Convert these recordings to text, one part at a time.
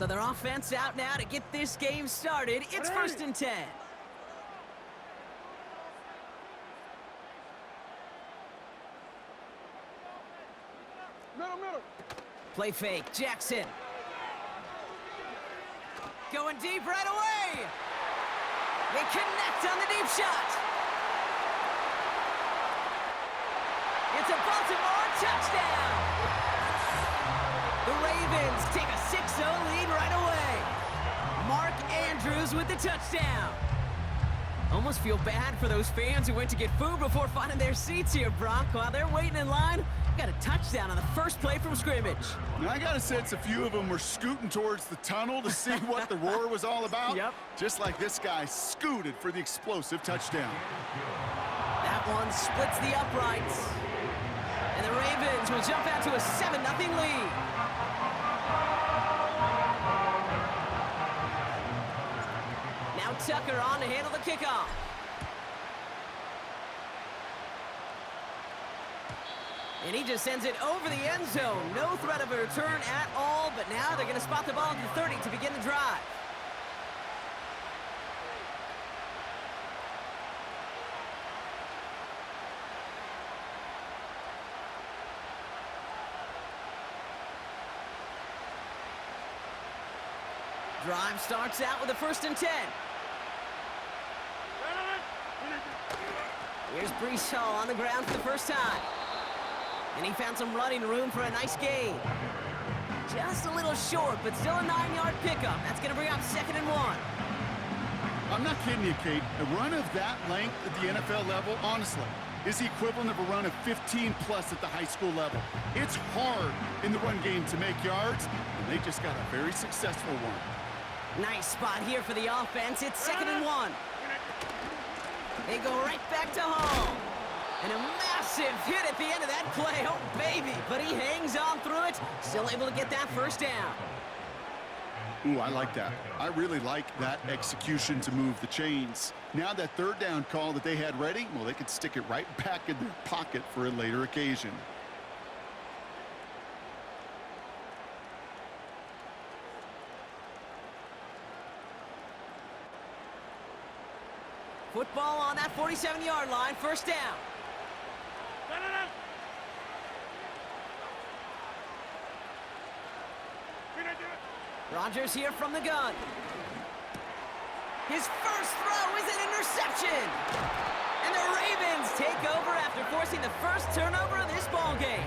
So their offense out now to get this game started. It's 1st and 10. Middle. Play fake, Jackson. Going deep right away. They connect on the deep shot. It's a Baltimore touchdown. The Ravens take a 6-0 lead right away. Mark Andrews with the touchdown. Almost feel bad for those fans who went to get food before finding their seats here, Brock. While they're waiting in line, got a touchdown on the first play from scrimmage. Now, I got a sense a few of them were scooting towards the tunnel to see what the roar was all about. Yep. Just like this guy scooted for the explosive touchdown. That one splits the uprights. And the Ravens will jump out to a 7-0 lead. Now Tucker on to handle the kickoff. And he just sends it over the end zone. No threat of a return at all, but now they're going to spot the ball at the 30 to begin the drive. Drive starts out with a 1st and 10. Here's Brees Hall on the ground for the first time. And he found some running room for a nice gain. Just a little short, but still a 9-yard pickup. That's going to bring up 2nd and 1. I'm not kidding you, Kate. A run of that length at the NFL level, honestly, is the equivalent of a run of 15-plus at the high school level. It's hard in the run game to make yards, and they just got a very successful one. Nice spot here for the offense. It's 2nd and 1. They go right back to Hall. And a massive hit at the end of that play. Oh, baby. But he hangs on through it. Still able to get that first down. Ooh, I like that. I really like that execution to move the chains. Now that 3rd down call that they had ready, well, they could stick it right back in their pocket for a later occasion. Football on that 47-yard line. First down. Rodgers here from the gun. His first throw is an interception. And the Ravens take over after forcing the first turnover of this ballgame.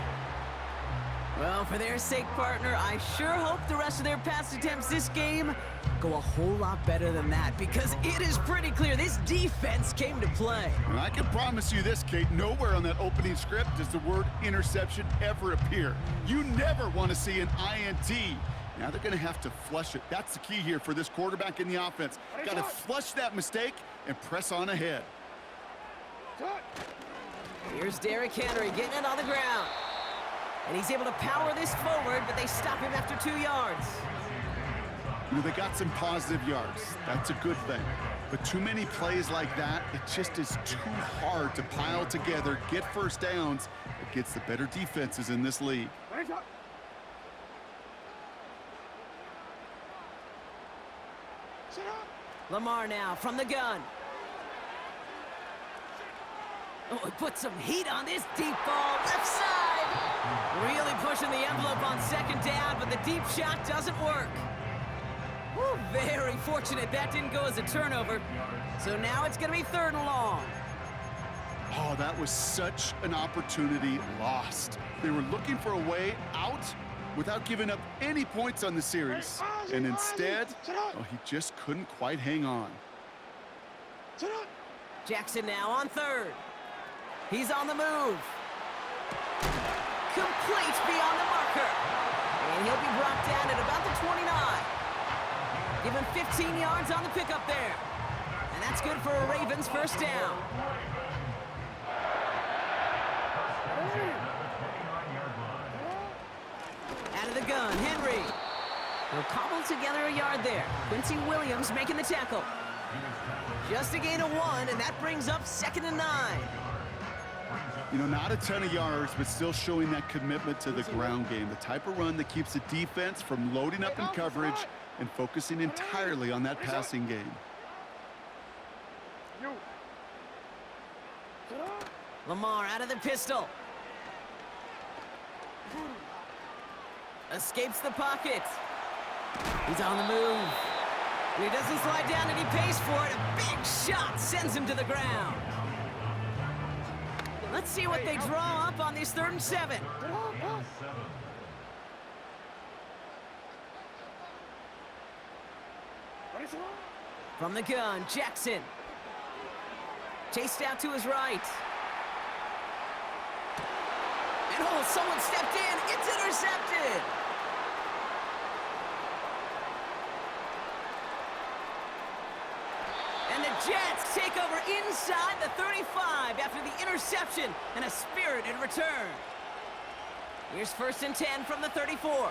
Well, for their sake, partner, I sure hope the rest of their pass attempts this game go a whole lot better than that, because it is pretty clear this defense came to play. And I can promise you this, Kate, nowhere on that opening script does the word interception ever appear. You never want to see an INT. Now they're going to have to flush it. That's the key here for this quarterback in the offense. Got to flush that mistake and press on ahead. Here's Derrick Henry getting it on the ground. And he's able to power this forward, but they stop him after 2 yards. You know, they got some positive yards. That's a good thing. But too many plays like that, it just is too hard to pile together, get first downs against the better defenses in this league. Lamar now from the gun. Oh, he put some heat on this deep ball, left side. Really pushing the envelope on 2nd down, but the deep shot doesn't work. Woo, very fortunate that didn't go as a turnover. So now it's going to be 3rd and long. Oh, that was such an opportunity lost. They were looking for a way out without giving up any points on the series. And instead, oh, he just couldn't quite hang on. Jackson now on 3rd. He's on the move. Complete beyond the marker. And he'll be brought down at about the 29. Give him 15 yards on the pickup there. And that's good for a Ravens first down. Out of the gun, Henry. He'll cobble together a yard there. Quincy Williams making the tackle. Just a gain of 1, and that brings up 2nd and 9. You know, not a ton of yards, but still showing that commitment to the ground game. The type of run that keeps the defense from loading up in coverage and focusing entirely on that passing game. Lamar out of the pistol. Escapes the pocket. He's on the move. And he doesn't slide down, and he pays for it. A big shot sends him to the ground. Let's see what they draw up on these 3rd and 7. From the gun, Jackson. Chased out to his right. And oh, someone stepped in. It's intercepted. And the Jets take over inside the 35 after the interception and a spirited return. Here's 1st and 10 from the 34.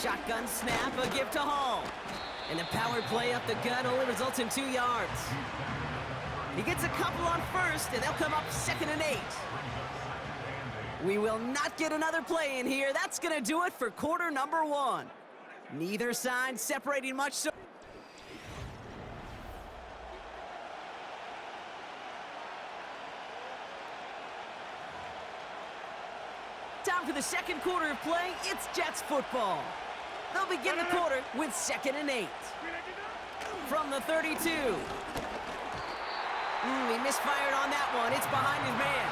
Shotgun snap, a give to Hall. And the power play up the gut only results in 2 yards. He gets a couple on 1st, and they'll come up 2nd and 8. We will not get another play in here. That's going to do it for quarter number 1. Neither side separating much. So time for the 2nd quarter of play. It's Jets football. They'll begin the quarter with 2nd and 8. From the 32. He misfired on that one. It's behind his man.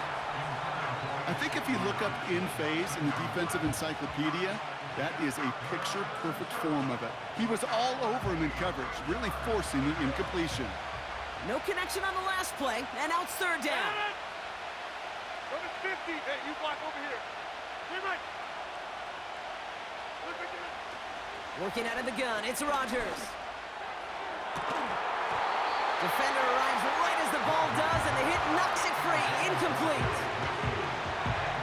I think if you look up in phase in the defensive encyclopedia, that is a picture-perfect form of it. He was all over him in coverage, really forcing the incompletion. No connection on the last play, and now it's 3rd down. Number 50. Hey, you block over here. Hey, right. Working out of the gun, it's Rodgers. Defender arrives right as the ball does, and the hit knocks it free. Incomplete.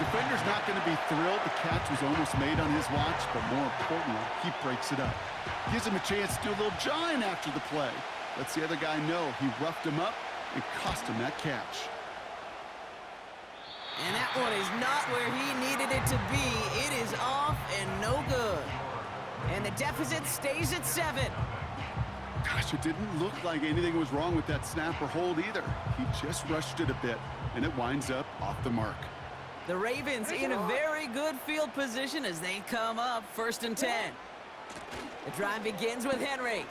Defender's not going to be thrilled the catch was almost made on his watch, but more importantly, he breaks it up. Gives him a chance to do a little jawing after the play. Lets the other guy know he roughed him up and cost him that catch. And that one is not where he needed it to be. It is off and no good. And the deficit stays at 7. Gosh, it didn't look like anything was wrong with that snap or hold either. He just rushed it a bit, and it winds up off the mark. The Ravens in a very good field position as they come up 1st and 10. The drive begins with Henry.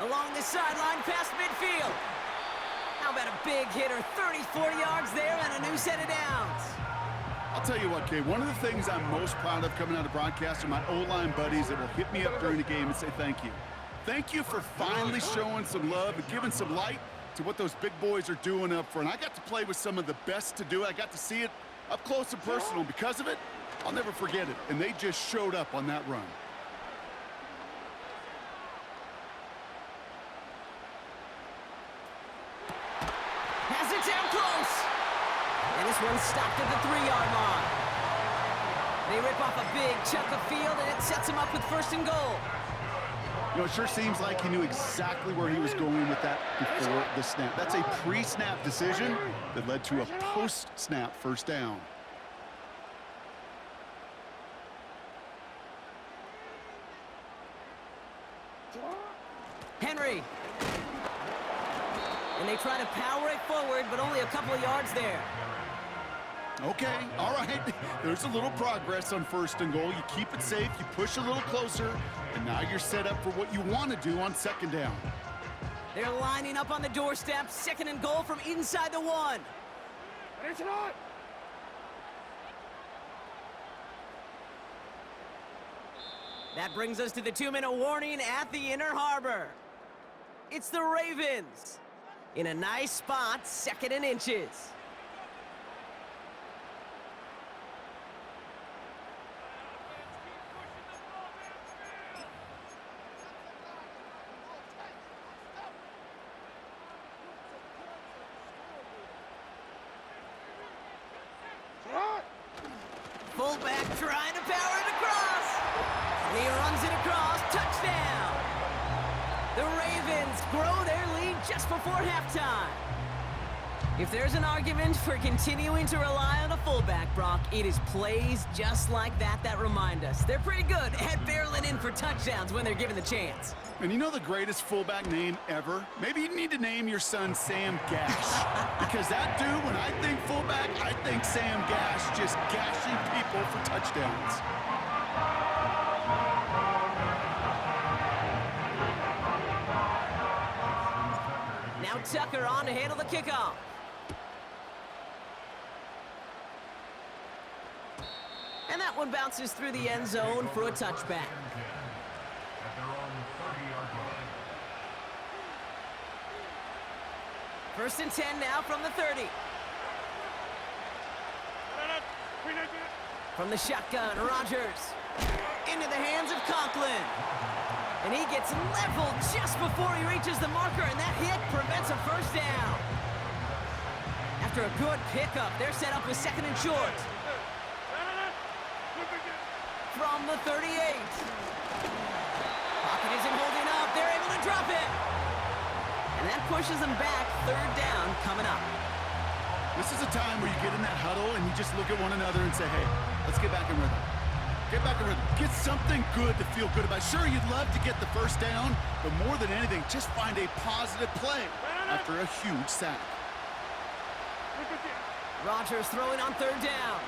Along the sideline past midfield. How about a big hitter, 34 yards there and a new set of downs. I'll tell you what, Kay, one of the things I'm most proud of coming out of broadcast are my O-line buddies that will hit me up during the game and say thank you. Thank you for finally showing some love and giving some light to what those big boys are doing up front. I got to play with some of the best to do it. I got to see it up close and personal. Because of it, I'll never forget it. And they just showed up on that run. Has it down close. And this one's stopped at the 3-yard line. They rip off a big chunk of field, and it sets them up with 1st and goal. You know, it sure seems like he knew exactly where he was going with that before the snap. That's a pre-snap decision that led to a post-snap 1st down. Henry. And they try to power it forward, but only a couple of yards there. Okay, all right. There's a little progress on 1st and goal. You keep it safe, you push a little closer, and now you're set up for what you want to do on 2nd down. They're lining up on the doorstep. 2nd and goal from inside the 1. That brings us to the 2-minute warning at the Inner Harbor. It's the Ravens in a nice spot, 2nd and inches. Fullback trying to power it across. And he runs it across. Touchdown. The Ravens grow their lead just before halftime. If there's an argument for continuing to rely on a fullback, Brock, it is plays just like that remind us. They're pretty good at barreling in for touchdowns when they're given the chance. And you know the greatest fullback name ever? Maybe you need to name your son Sam Gash. Because that dude, when I think fullback, I think Sam Gash just gashing people for touchdowns. Now Tucker on to handle the kickoff. And that one bounces through the end zone for a touchback. First and 10 now from the 30. From the shotgun, Rodgers. Into the hands of Conklin. And he gets leveled just before he reaches the marker, and that hit prevents a first down. After a good pickup, they're set up with second and short. From the 38. Pocket isn't holding up. They're able to drop it. And that pushes them back. Third down coming up. This is a time where you get in that huddle and you just look at one another and say, hey, let's get back in rhythm. Get back in rhythm. Get something good to feel good about. Sure, you'd love to get the first down, but more than anything, just find a positive play after a huge sack. Rodgers throwing on third down.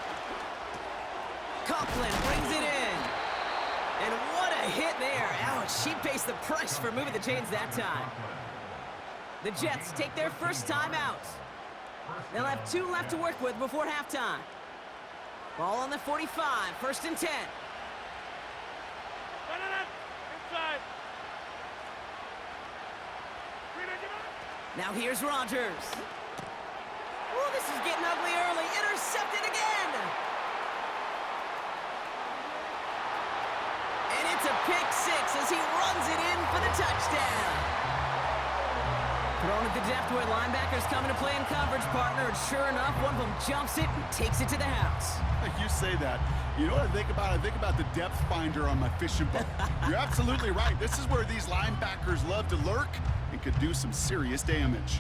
Conklin brings it in. And what a hit there. Ouch, she pays the price for moving the chains that time. The Jets take their first time out. They'll have 2 left to work with before halftime. Ball on the 45, first and 10. Inside. Now here's Rodgers. Oh, this is getting ugly early. Intercepted again. And it's a pick 6 as he runs it in for the touchdown. Thrown at the depth where linebackers come into play in coverage, partner, and sure enough, one of them jumps it and takes it to the house. You say that. You know what I think about? I think about the depth finder on my fishing boat. You're absolutely right. This is where these linebackers love to lurk and could do some serious damage.